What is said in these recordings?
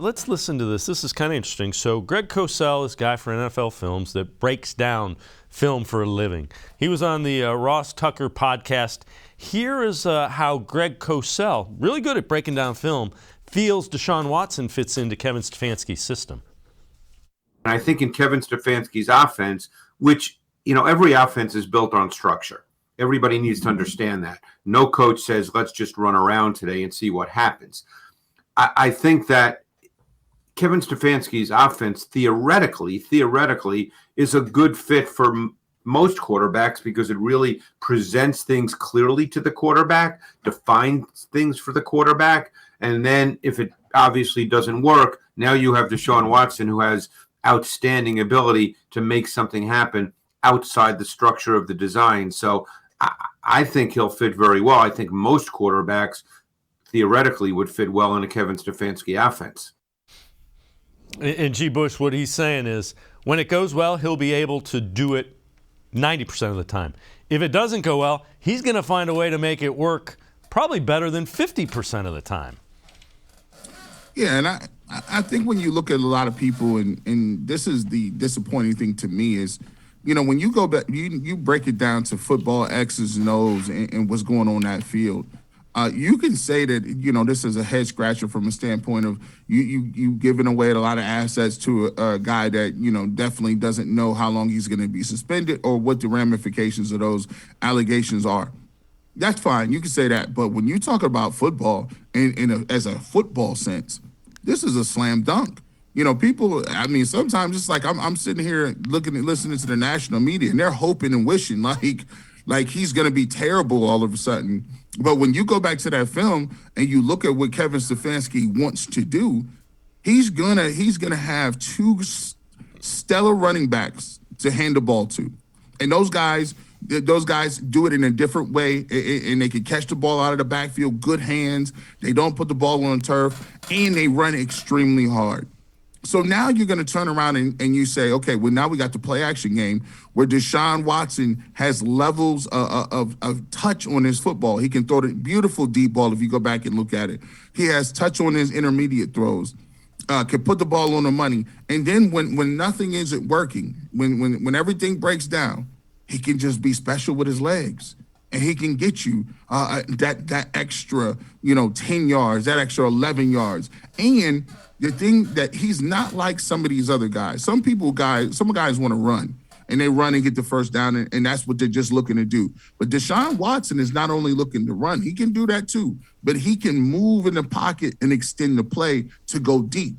Let's listen to this. This is kind of interesting. So Greg Cosell is a guy for NFL Films that breaks down film for a living. He was on the Ross Tucker podcast. Here is how Greg Cosell, really good at breaking down film, feels Deshaun Watson fits into Kevin Stefanski's system. I think in Kevin Stefanski's offense, which, every offense is built on structure. Everybody needs to understand that. No coach says, let's just run around today and see what happens. I think that Kevin Stefanski's offense theoretically is a good fit for most quarterbacks because it really presents things clearly to the quarterback, defines things for the quarterback, and then if it obviously doesn't work, now you have Deshaun Watson who has outstanding ability to make something happen outside the structure of the design. So I think he'll fit very well. I think most quarterbacks theoretically would fit well in a Kevin Stefanski offense. And G. Bush, what he's saying is when it goes well, he'll be able to do it 90% of the time. If it doesn't go well, he's going to find a way to make it work probably better than 50% of the time. Yeah, and I think when you look at a lot of people, and this is the disappointing thing to me is, when you go back, you break it down to football X's and O's and what's going on that field. You can say that, this is a head scratcher from a standpoint of you giving away a lot of assets to a guy that, definitely doesn't know how long he's going to be suspended or what the ramifications of those allegations are. That's fine. You can say that. But when you talk about football as a football sense, this is a slam dunk. People, sometimes it's like I'm sitting here listening to the national media, and they're hoping and wishing like he's going to be terrible all of a sudden. But when you go back to that film and you look at what Kevin Stefanski wants to do, he's gonna have two stellar running backs to hand the ball to, and those guys do it in a different way, and they can catch the ball out of the backfield, good hands. They don't put the ball on turf, and they run extremely hard. So now you're going to turn around and you say, okay, well, now we got the play action game where Deshaun Watson has levels of touch on his football. He can throw the beautiful deep ball if you go back and look at it. He has touch on his intermediate throws, can put the ball on the money. And then when nothing isn't working, when everything breaks down, he can just be special with his legs. And he can get you that extra, 10 yards, that extra 11 yards. And the thing that he's not like some of these other guys. Some guys want to run, and they run and get the first down, and that's what they're just looking to do. But Deshaun Watson is not only looking to run, he can do that too, but he can move in the pocket and extend the play to go deep.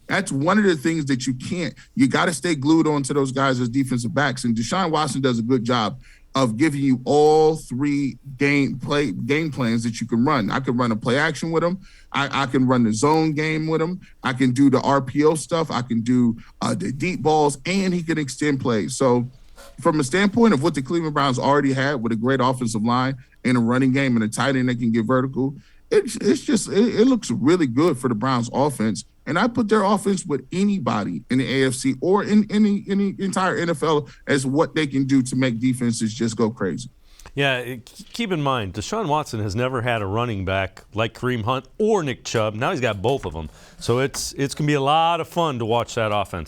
That's one of the things that you got to stay glued onto those guys as defensive backs. And Deshaun Watson does a good job of giving you all three game plans that you can run. I can run a play action with him. I can run the zone game with him. I can do the RPO stuff. I can do the deep balls, and he can extend plays. So from a standpoint of what the Cleveland Browns already had with a great offensive line and a running game and a tight end that can get vertical, it looks really good for the Browns offense. And I put their offense with anybody in the AFC or in the entire NFL as what they can do to make defenses just go crazy. Yeah, keep in mind, Deshaun Watson has never had a running back like Kareem Hunt or Nick Chubb. Now he's got both of them. So it's going to be a lot of fun to watch that offense.